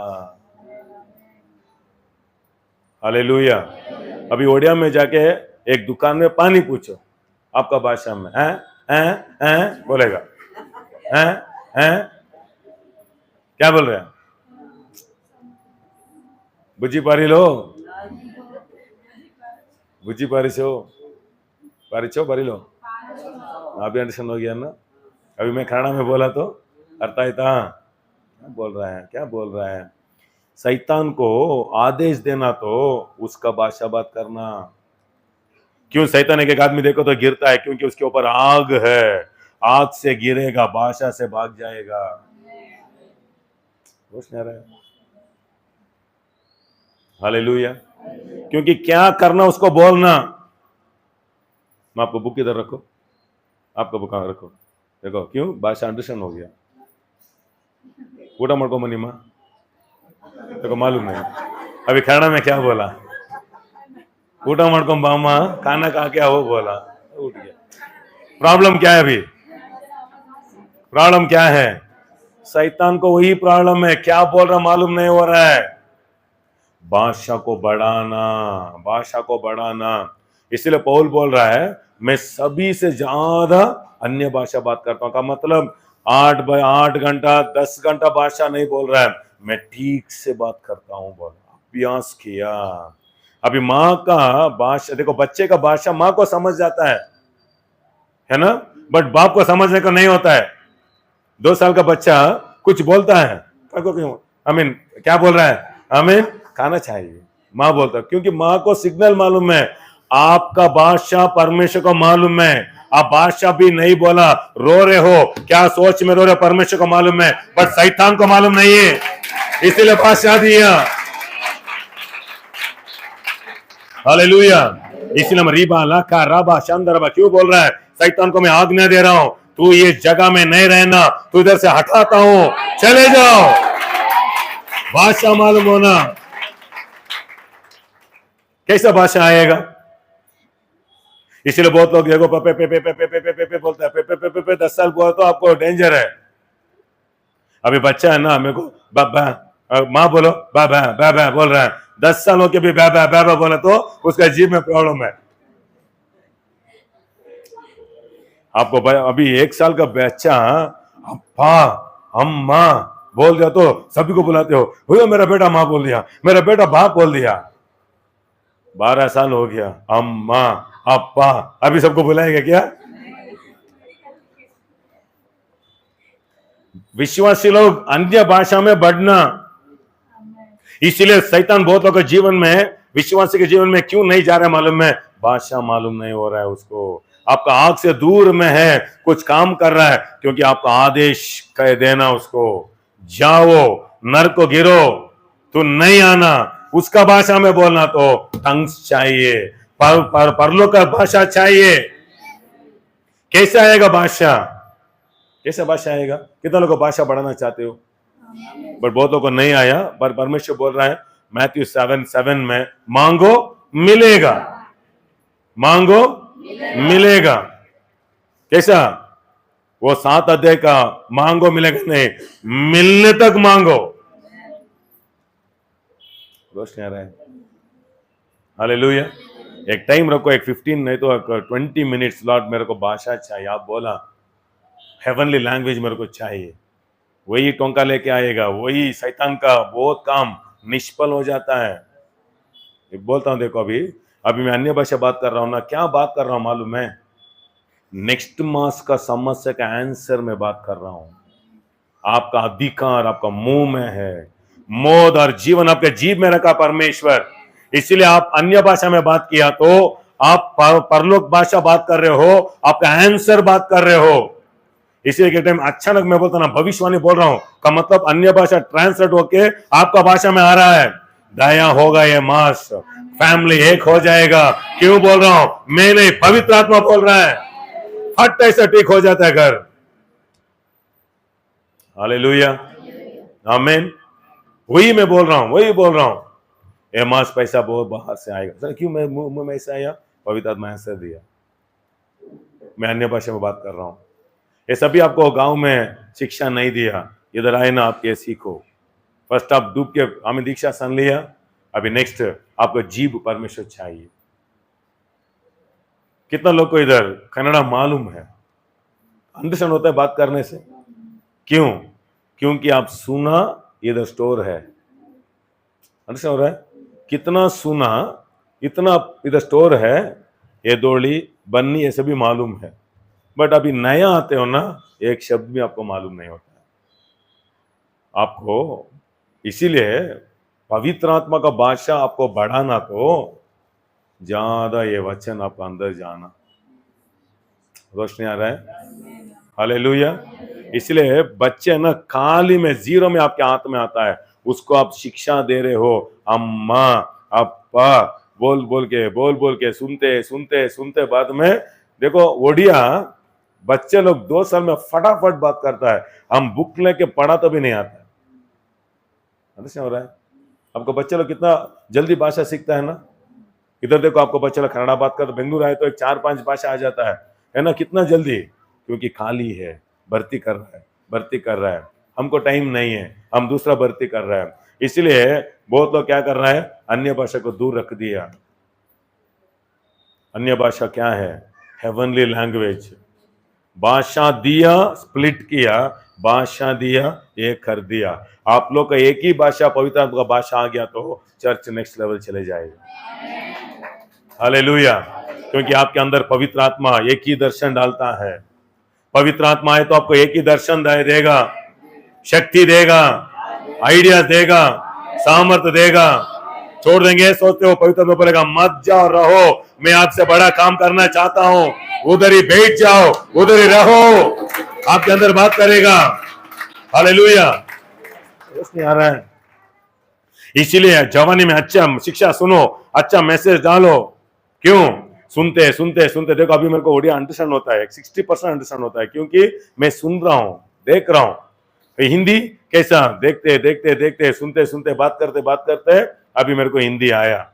हालेलुया। अभी ओडिया में जाके एक दुकान में पानी पूछो, आपका भाषा में हैं बोलेगा, हैं क्या बोल रहे हैं? बुझी पारी लो, बुझी पारिशो पारी लो। अभी अंडरस्टैंड हो गया ना? अभी मैं कन्नड़ा में बोला तो अर्थ आया था, क्या बोल रहा है? शैतान को आदेश देना तो उसका भाषा बात करना। क्यों शैतान एक आदमी देखो तो गिरता है? क्योंकि उसके ऊपर आग है, आग से गिरेगा, भाषा से भाग जाएगा। कुछ नहीं रहा है। हालेलुया। क्योंकि क्या करना उसको बोलना। मैं आपको बुक इधर रखो, आपका बुक रखो, देखो क्यों भाषा अंडरस्टैंड हो गया। ऊटा मड़को मनी माँ, देखो मालूम नहीं अभी कन्नड़ में क्या बोला। ऊटा मड़को बामा, खाना खा क्या वो बोला, उठ गया। प्रॉब्लम क्या है? अभी प्रॉब्लम क्या है? शैतान को वही प्रॉब्लम है, क्या बोल रहा मालूम नहीं हो रहा है। भाषा को बढ़ाना, भाषा को बढ़ाना। इसलिए पौल बोल रहा है मैं सभी से ज्यादा अन्य भाषा बात करता हूं। का मतलब 8 घंटा 10 घंटा भाषा नहीं बोल रहा है, मैं ठीक से बात करता हूं। बोल अभ्यास किया। अभी माँ का भाषा देखो, बच्चे का भाषा माँ को समझ जाता है ना, बट बाप को समझने को नहीं होता है। 2 साल का बच्चा कुछ बोलता है, आमीन क्या बोल रहा है? आमीन खाना चाहिए, माँ बोलता है, क्योंकि माँ को सिग्नल मालूम है। आपका भाषा परमेश्वर को मालूम है। आप भाषा भी नहीं बोला, रो रहे हो, क्या सोच में रो रहे हो परमेश्वर को मालूम है, बट शैतान को मालूम नहीं है, इसीलिए भाषा दिया। हालेलुया। इसलिए हम रीबा लाखा राबा शांदरबा क्यों बोल रहा है? शैतान को मैं आज्ञा दे रहा हूं, तू ये जगह में नहीं रहना, तू इधर से हटाता हूं, चले जाओ। भाषा मालूम होना। कैसा भाषा आएगा? इसलिए बहुत लोग देखो पे पे पे पे पे पे पे पे पे बोलता है, पे पे पे पे पे 10 साल बोला तो आपको डेंजर है। अभी बच्चा है ना, मेरे को बाबा माँ बोलो बाबा बाबा बोल रहा है, 10 सालों के भी बाबा बाबा बोला तो उसका जीभ में प्रॉब्लम है। आपको अभी 1 साल का बच्चा अप्पा अम्मा बोल दिया तो सभी को बुलाते हो, मेरा बेटा माँ बोल दिया, मेरा बेटा बाप बोल दिया। 12 साल हो गया, अम्मा अप्पा, अभी सबको बुलाएगा क्या? विश्वासी लोग अन्य भाषा में बढ़ना। इसलिए शैतान बहुत लोगों के जीवन में, विश्वासी के जीवन में क्यों नहीं जा रहा है मालूम है? भाषा मालूम नहीं हो रहा है उसको। आपका आंख से दूर में है, कुछ काम कर रहा है, क्योंकि आपका आदेश कह देना उसको, जाओ नर को गिरो, तो नहीं आना। उसका भाषा में बोलना तो टंग्स चाहिए, परलोक का भाषा चाहिए। कैसे आएगा भाषा? कैसे भाषा आएगा? कितना लोगों को भाषा बढ़ाना चाहते हो, बट बहुत लोगों को नहीं आया। पर परमेश्वर बोल रहा है मैथ्यू 7:7 में, मांगो मिलेगा, मांगो मिलेगा। कैसा? वो 7 अध्याय का मांगो मिलेगा नहीं, मिलने तक मांगो। रोशनी आ रहा है। हालेलुया। एक टाइम रखो, एक 15 नहीं तो 20 मिनट्स लॉर्ड मेरे को भाषा चाहिए। आप बोला हेवनली लैंग्वेज मेरे को चाहिए, वही टोंका लेके आएगा, वही शैतान का बहुत काम निष्फल हो जाता है। बोलता हूं देखो, अभी मैं अन्य भाषा बात कर रहा हूं ना, क्या बात कर रहा हूं मालूम है? नेक्स्ट मास का समस्या का आंसर में बात कर रहा हूं। आपका अधिकार आपका मुंह में है, मौत और जीवन आपके जीभ में रखा परमेश्वर। इसलिए आप अन्य भाषा में बात किया तो आप परलोक भाषा बात कर रहे हो, आपका आंसर बात कर रहे हो। इसलिए के टाइम अचानक मैं बोलता ना भविष्यवाणी बोल रहा हूं का मतलब अन्य भाषा ट्रांसलेट होके आपका भाषा में आ रहा है। दया होगा ये मास, फैमिली एक हो जाएगा। क्यों बोल रहा हूं? मैं नहीं, पवित्र आत्मा बोल रहा है। फट ऐसा ठीक हो जाता है घर। हालेलुया, आमीन। वही मैं बोल रहा हूं, वही बोल रहा हूं। ये मास पैसा बहुत बाहर से आएगा। सर क्यों मैं मुंह में ऐसा आया? पवित्र आत्मा आंसर दिया। मैं अन्य भाषा में बात कर रहा हूं। ये सभी आपको गांव में शिक्षा नहीं दिया, इधर आए ना आप ये सीखो। फर्स्ट आप डूब के हमें दीक्षा सन लिया, अभी नेक्स्ट आपको जीव परमेश्वर चाहिए। कितना लोग को इधर कन्नड़ा मालूम है, अंडरस्टैंड होता है बात करने से? क्यों? क्योंकि आप सुना, इधर स्टोर है। अंडरस्टैंड हो रहा है? कितना सुना, इतना इधर स्टोर है। ये दोड़ी बन्नी ये सभी मालूम है, बट अभी नया आते हो ना, एक शब्द भी आपको मालूम नहीं होता है आपको। इसीलिए पवित्र आत्मा का भाषा आपको बढ़ाना तो ज्यादा ये वचन आपको अंदर जाना। रोशनी आ रहा है? हालेलुया। इसलिए बच्चे ना खाली में जीरो में आपके हाथ में आता है, उसको आप शिक्षा दे रहे हो, अम्मा अप्पा बोल बोल के सुनते सुनते सुनते बाद में देखो ओडिया बच्चे लोग 2 साल में फटाफट बात करता है, हम बुक लेके पढ़ा तो भी नहीं आता है। अंडरस्टैंड हो रहा है? आपको बच्चे लोग कितना जल्दी भाषा सीखता है ना। इधर देखो आपको बच्चे लोग कन्नड़ा बात कर, बेंगलुरु आए तो 4-5 भाषा आ जाता है ना, कितना जल्दी, क्योंकि खाली है, भर्ती कर रहा है। हमको टाइम नहीं है, हम दूसरा भर्ती कर रहे हैं। इसलिए बहुत लोग क्या कर रहा है, अन्य भाषा को दूर रख दिया। अन्य भाषा क्या है? Heavenly language. भाषा दिया, स्प्लिट किया, भाषा दिया, एक कर दिया। आप लोग का एक ही भाषा, पवित्र आत्मा का भाषा आ गया तो चर्च नेक्स्ट लेवल चले जाएगा। हालेलुया। क्योंकि आपके अंदर पवित्र आत्मा एक ही दर्शन डालता है। पवित्र आत्मा है तो आपको एक ही दर्शन देगा, शक्ति देगा, आइडियाज देगा, सामर्थ्य देगा। छोड़ देंगे, सोचते हो पवित्र आत्मा बोलेगा मत जाओ, रहो, मैं आपसे बड़ा काम करना चाहता हूं, उधर ही बैठ जाओ, उधर ही रहो, आपके अंदर बात करेगा। हालेलुया। नहीं आ रहा है? इसीलिए जवानी में अच्छा शिक्षा सुनो, अच्छा मैसेज डालो। क्यों? सुनते सुनते सुनते देखो अभी मेरे को ओडिया अंडरस्टैंड होता है, 60% अंडरस्टैंड होता है, क्योंकि मैं सुन रहा हूं, देख रहा हूं। हिंदी कैसा, देखते देखते देखते सुनते सुनते बात करते अभी मेरे को हिंदी आया।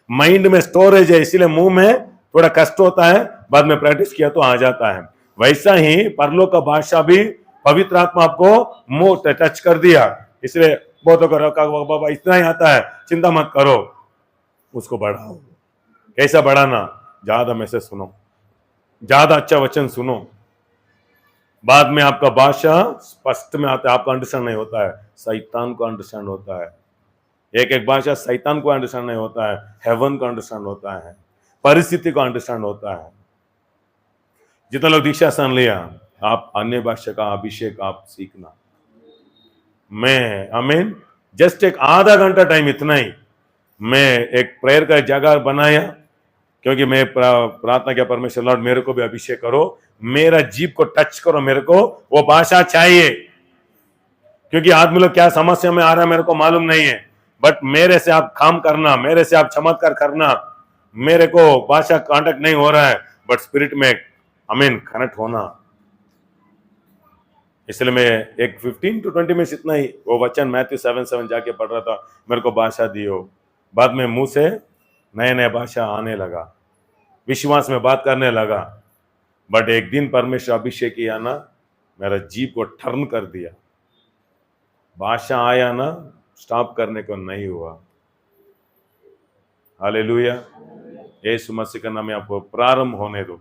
माइंड में स्टोरेज है, इसीलिए मुंह में थोड़ा कष्ट होता है, बाद में प्रैक्टिस किया तो आ जाता है। वैसा ही परलोक का भाषा भी पवित्र आत्मा आपको मुंह टच कर दिया, इसलिए बहुतों को बाबा इतना ही आता है, चिंता मत करो, उसको बढ़ाओ। कैसा बढ़ाना? ज्यादा मैसेज सुनो, ज्यादा अच्छा वचन सुनो, बाद में आपका भाषा स्पष्ट में आता है। आपको अंडरस्टैंड नहीं होता है, शैतान को अंडरस्टैंड होता है। एक भाषा शैतान को अंडरस्टैंड नहीं होता है, हेवन को अंडरस्टैंड होता है, परिस्थिति को अंडरस्टैंड होता है। जितना लोग दीक्षा स्थान लिया, आप अन्य भाषा का अभिषेक आप सीखना। मैं आमीन, जस्ट एक आधा घंटा टाइम, इतना ही मैं एक प्रेयर का जगह बनाया, क्योंकि मैं प्रार्थना किया परमेश्वर लॉर्ड मेरे को भी अभिषेक करो, मेरा जीभ को टच करो, मेरे को वो भाषा चाहिए। क्योंकि आदमी लोग क्या समस्या में आ रहा है मेरे को मालूम नहीं है, बट मेरे से आप काम करना, मेरे से आप चमत्कार करना। मेरे को भाषा कांटेक्ट नहीं हो रहा है, बट स्पिरिट में आमीन कनेक्ट होना। इसलिए मैं एक 15 to 20 मिनट इतना ही वो वचन मैथ्यू 7:7 जाके पढ़ रहा था, मेरे को भाषा दियो। बाद में मुंह से नए नए भाषा आने लगा, विश्वास में बात करने लगा। बट एक दिन परमेश्वर अभिषेक किया ना, मेरा जीभ को टर्न कर दिया, भाषा आया ना, स्टॉप करने को नहीं हुआ। हालेलुया। यीशु मसीह का नाम में आपको प्रारंभ होने दो,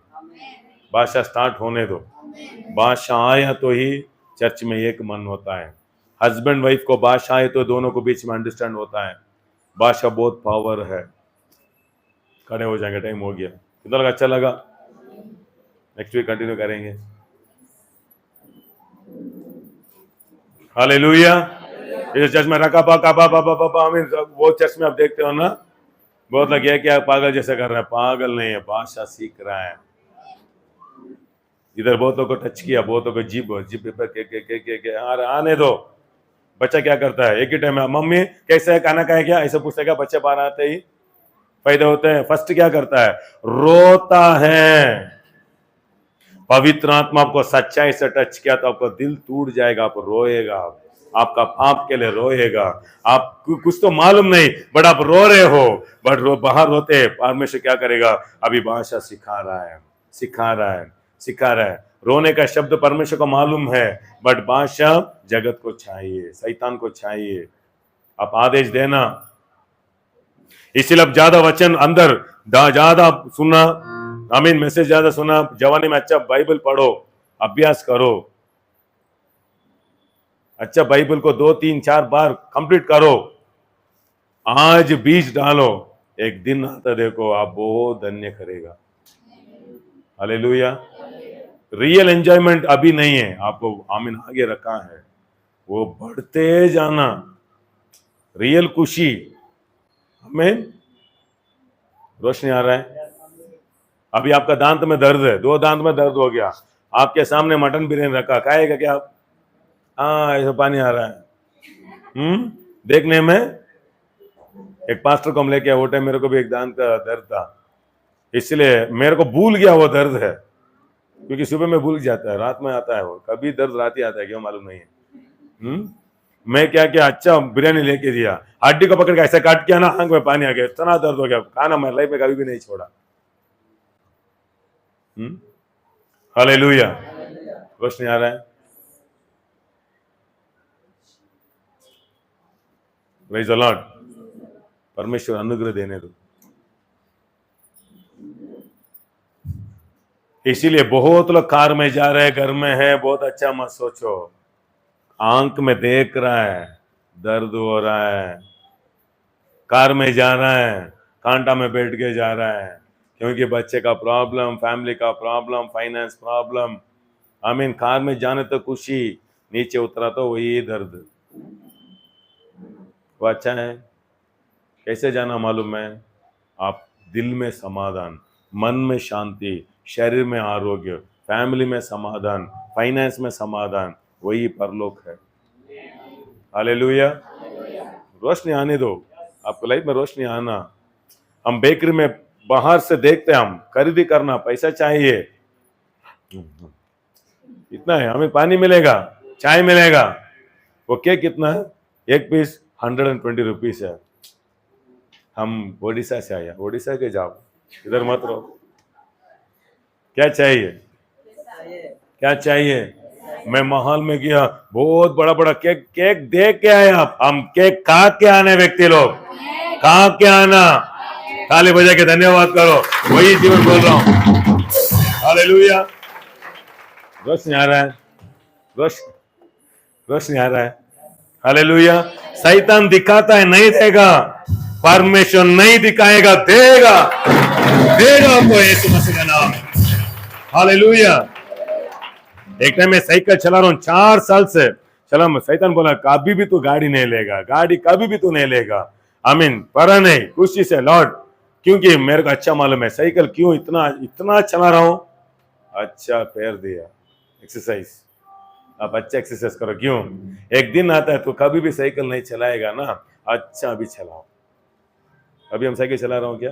भाषा स्टार्ट होने दो। भाषा आया तो ही चर्च में एक मन होता है। हस्बैंड वाइफ को भाषा आए तो दोनों को बीच में अंडरस्टैंड होता है। भाषा बहुत पावर है। खड़े हो जाएंगे, टाइम हो गया। कितना लगा? अच्छा लगा? नेक्स्ट वीक कंटिन्यू करेंगे। हालेलुया। इस चर्च में रखा वो चर्च में आप देखते हो ना, बहुत लगे क्या पागल जैसा कर रहा है। पागल नहीं है, भाषा सीख रहा है। इधर बहुतों को टच किया, बहुतों को जीभ पे आने दो। बच्चा क्या करता है, एक ही टाइम में मम्मी कैसे है, खाना खाए क्या, ऐसे पूछते क्या बच्चे बाहर आते ही पैदा होते हैं, फर्स्ट क्या करता है, रोता है। पवित्र आत्मा आपको सच्चाई से टच किया तो आपका दिल टूट जाएगा, आप रोएगा, आपका पाप के लिए रोएगा। आप कुछ तो मालूम नहीं, बट आप रो रहे हो, बट बाहर रोते परमेश्वर क्या करेगा, अभी भाषा सिखा रहा है। रोने का शब्द परमेश्वर को मालूम है, बट भाषा जगत को चाहिए, शैतान को चाहिए। आप आदेश देना। इसलिए अब ज्यादा वचन अंदर ज्यादा सुना, आमीन, मैसेज ज्यादा सुना। जवानी में अच्छा बाइबल पढ़ो, अभ्यास करो। अच्छा बाइबल को 2-3-4 बार कंप्लीट करो। आज बीज डालो, एक दिन आता देखो आप बहुत धन्य करेगा। हालेलुया। रियल एंजॉयमेंट अभी नहीं है, आपको आमीन आगे रखा है, वो बढ़ते जाना। रियल खुशी। आमीन। रोशनी आ रहा है। अभी आपका दांत में दर्द है, 2 दांत में दर्द हो गया, आपके सामने मटन बिरयानी रखा, खाएगा क्या आप? हाँ, ऐसा पानी आ रहा है। देखने में एक पास्टर को हम लेके आए, वो टाइम मेरे को भी एक दांत का दर्द था, इसलिए मेरे को भूल गया वो दर्द है, क्योंकि सुबह में भूल जाता है, रात में आता है, वो कभी दर्द रात ही आता है, क्यों मालूम नहीं है। मैं क्या क्या अच्छा बिरयानी लेके दिया, हड्डी को पकड़ के ऐसा काट किया ना, आंख में पानी आ गया, इतना दर्द हो गया, खाना मैं लाइफ में कभी भी नहीं छोड़ा। हालेलुया। रोशनी आ रहा है। Praise the Lord. परमेश्वर अनुग्रह देने दो। इसीलिए बहुत लोग कार में जा रहे हैं, घर में है, बहुत अच्छा मत सोचो, आंख में देख रहा है, दर्द हो रहा है, कार में जा रहा है, कांटा में बैठ के जा रहा है, क्योंकि बच्चे का प्रॉब्लम, फैमिली का प्रॉब्लम, फाइनेंस प्रॉब्लम। आमीन। कार में जाने तो खुशी, नीचे उतरा तो वही दर्द। वो अच्छा है। कैसे जाना मालूम है? आप दिल में समाधान, मन में शांति, शरीर में आरोग्य, फैमिली में समाधान, फाइनेंस में समाधान, वही परलोक है। हालेलुया। रोशनी आने दो, आपको लाइफ में रोशनी आना। हम बेकरी में बाहर से देखते हैं, हम खरीदी करना, पैसा चाहिए, इतना है, हमें पानी मिलेगा, चाय मिलेगा, वो केक कितना है? एक पीस 120 रुपीस है। हम ओडिशा से आया, ओडिशा के जाओ, इधर मत रहो। क्या चाहिए? क्या चाहिए? मैं महल में गया, बहुत बड़ा बड़ा केक, केक देख के आया। हम केक खा के आने व्यक्ति लोग, खा के आना। ताली बजा के धन्यवाद करो, वही जीवन बोल रहा हूं। हालेलुया। रोशनी आ रहा है। रोशनी आ रहा है। हालेलुया। शैतान दिखाता है, नहीं देगा, परमेश्वर नहीं दिखाएगा, देगा, देगा आपको यीशु मसीह का नाम। हालेलुया। एक टाइम मैं साइकिल चला रहा हूँ, 4 साल से चला, शैतान बोला कभी भी तू गाड़ी नहीं लेगा, गाड़ी कभी भी तू नहीं लेगा। आमीन। पर नहीं, खुशी से लॉर्ड, क्योंकि मेरे को अच्छा मालूम है साइकिल क्यों इतना चला रहा हूं। अच्छा पैर दिया, एक्सरसाइज, आप अच्छा एक्सरसाइज करो। क्यों? एक दिन आता है तो कभी भी साइकिल नहीं चलाएगा ना, अच्छा अभी चलाओ। अभी हम साइकिल चला रहा हूँ, क्या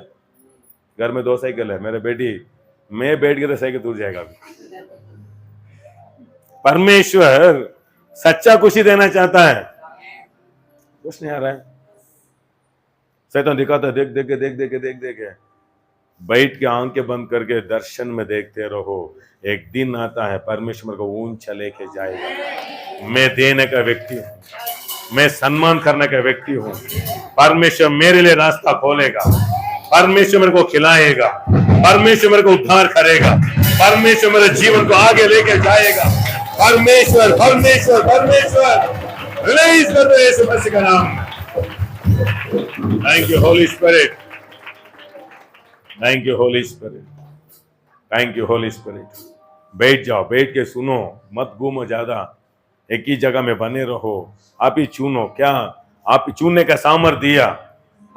घर में 2 साइकिल है, मेरे बेटी, मैं बैठ गया तो साइकिल टूट जाएगा। अभी परमेश्वर सच्चा खुशी देना चाहता है। कुछ नहीं आ रहा है, शैतान दिखाता है, देख देख बैठ के आंखें बंद करके दर्शन में देखते रहो। एक दिन आता है परमेश्वर को ऊंचा लेके जाएगा। मैं देने का व्यक्ति हूं, मैं सम्मान करने का व्यक्ति हूं। परमेश्वर मेरे लिए रास्ता खोलेगा, परमेश्वर मेरे को खिलाएगा, परमेश्वर मेरे को उद्धार करेगा, परमेश्वर मेरे जीवन को आगे लेके जाएगा। परमेश्वर परमेश्वर परमेश्वर रिलीज कर दो यीशु मसीह का नाम। Thank you Holi spirit, thank you Holi spirit, thank you Holi spirit. बैठ जाओ, बैठ के सुनो, मत घूमो ज्यादा, एक ही जगह में बने रहो। आप ही चुनो, क्या आप चुनने का सामर्थ्य दिया।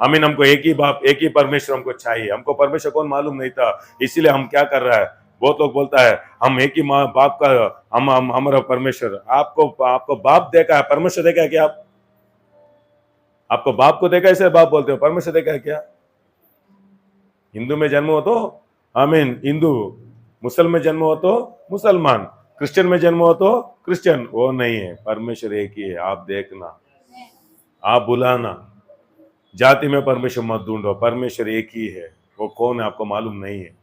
आमीन। हमको एक ही बाप, एक ही परमेश्वर हमको चाहिए। हमको परमेश्वर कौन मालूम नहीं था, इसीलिए हम क्या कर रहा है, बहुत लोग बोलता है हम एक ही माँ बाप का, हम हमारा परमेश्वर। आपको बाप देखा है, परमेश्वर देखा है क्या? आपको बाप को देखा है, इसे बाप बोलते हो, परमेश्वर देखा है क्या? हिंदू में जन्म हो तो आमीन हिंदू, मुसलमान में जन्म हो तो मुसलमान, क्रिश्चियन में जन्म हो तो क्रिश्चियन, वो नहीं है, परमेश्वर एक ही है। आप देखना, आप बुलाना, जाति में परमेश्वर मत ढूंढो, परमेश्वर एक ही है। वो कौन है आपको मालूम नहीं है।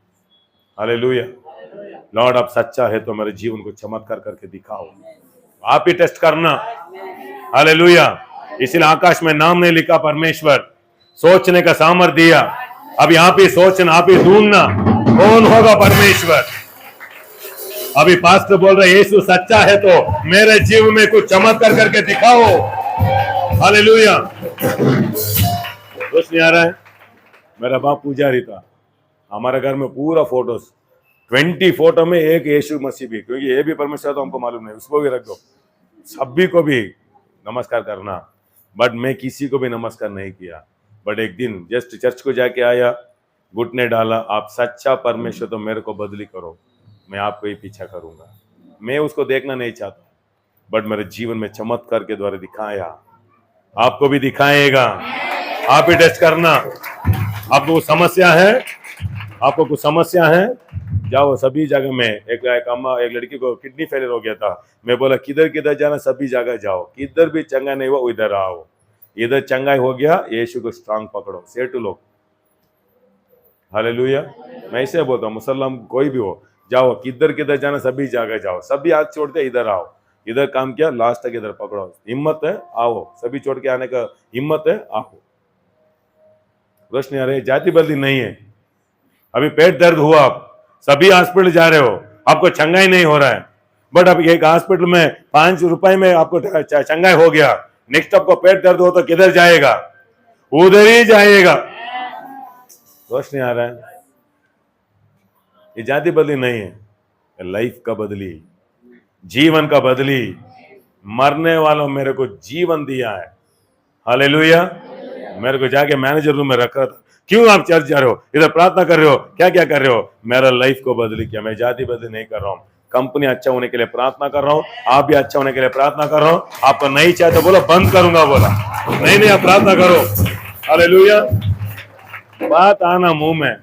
हालेलुया। लॉर्ड आप सच्चा है तो मेरे जीवन को चमत्कार करके दिखाओ, आप ही टेस्ट करना। हालेलुया। इसलिए आकाश में नाम नहीं लिखा, परमेश्वर सोचने का सामर्थ्य दिया। अभी आप ही सोचना, आप ही ढूंढना कौन होगा परमेश्वर। अभी पास्टर बोल रहे यीशु सच्चा है तो मेरे जीवन में कुछ चमत्कार करके दिखाओ। हालेलुया। कुछ नहीं आ रहा है। मेरा बाप पुजारी था, हमारे घर में पूरा फोटोस, 20 फोटो में एक यीशु मसीह भी, क्योंकि ये भी परमेश्वर तो हमको मालूम नहीं, उसको भी रख दो। सभी को भी नमस्कार करना। बट मैं किसी को भी नमस्कार नहीं किया। बट एक दिन जस्ट चर्च को जाके आया, घुटने डाला, आप सच्चा परमेश्वर तो मेरे को बदली करो, मैं आपको ही पीछा करूंगा। मैं उसको देखना नहीं चाहता, बट मेरे जीवन में चमत्कार के द्वारा दिखाया, आपको भी दिखाएगा। आप ही टेस्ट करना। आपको कुछ समस्या है, आपको कुछ समस्या है, जाओ सभी जगह में। एक लड़की को किडनी फेलियर हो गया था, मैं बोला किधर किधर जाना, सभी जगह जाओ, किधर भी चंगा नहीं हुआ उधर आओ, इधर चंगाई हो गया, यीशु को स्ट्रांग पकड़ो, से टू लोग। हालेलुया। मैं ऐसे बोलता हूँ, मुसलमान कोई भी हो, जाओ किधर किधर जाना, सभी जगह जाओ, सभी हाथ छोड़ते इधर आओ, इधर काम किया, लास्ट तक इधर पकड़ो, हिम्मत है आओ, सभी छोड़ के आने का हिम्मत है आओ। रोशनी आ रही, जाति बदली नहीं है। अभी पेट दर्द हुआ, आप सभी हॉस्पिटल जा रहे हो, आपको चंगाई नहीं हो रहा है, बट अब एक हॉस्पिटल में 5 रुपए में आपको चंगाई हो गया, नेक्स्ट आपको पेट दर्द हो तो किधर जाएगा, उधर ही जाएगा। रोशनी आ रहा है। ये जाति बदली नहीं है, लाइफ का बदली, जीवन का बदली। मरने वालों मेरे को जीवन दिया है। हालेलुया। मेरे को जाके मैनेजर रूम में रखा था, क्यों आप चर्च जा रहे हो, इधर प्रार्थना कर रहे हो, क्या क्या कर रहे हो, मेरा लाइफ को बदली किया। मैं जाति बदली नहीं कर रहा हूँ, कंपनी अच्छा होने के लिए प्रार्थना कर रहा हूँ, आप भी अच्छा होने के लिए प्रार्थना कर रहा हूँ। आपको नहीं चाहे तो बोलो बंद करूंगा, बोला नहीं आप प्रार्थना करो। हालेलुया। बात आना मुंह में,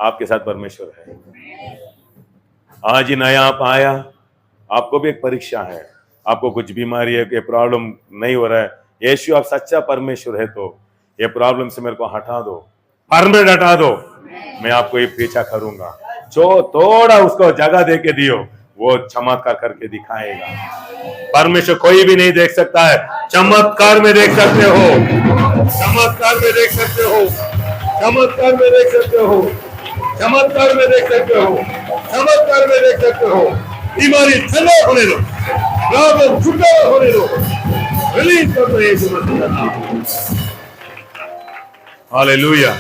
आपके साथ परमेश्वर है। आज ही नया आप आया, आपको भी एक परीक्षा है, आपको कुछ बीमारी है, प्रॉब्लम नहीं हो रहा है, यीशु आप सच्चा परमेश्वर है तो ये प्रॉब्लम से मेरे को हटा दो, परमानेंट हटा दो, मैं आपको ये पीछा करूंगा। जो थोड़ा उसको जगह दे के दियो, वो चमत्कार करके दिखाएगा। परमेश्वर कोई भी नहीं देख सकता है, चमत्कार में देख सकते हो, चमत्कार में देख सकते हो, चमत्कार में देख सकते हो, चमत्कार में देख सकते हो, चमत्कार में देख सकते हो। बीमारी ठंडा होने दो, प्रॉब्लम छुटा होने दो, रिलीज कर दो यीशु मसीह का नाम। हालेलुया।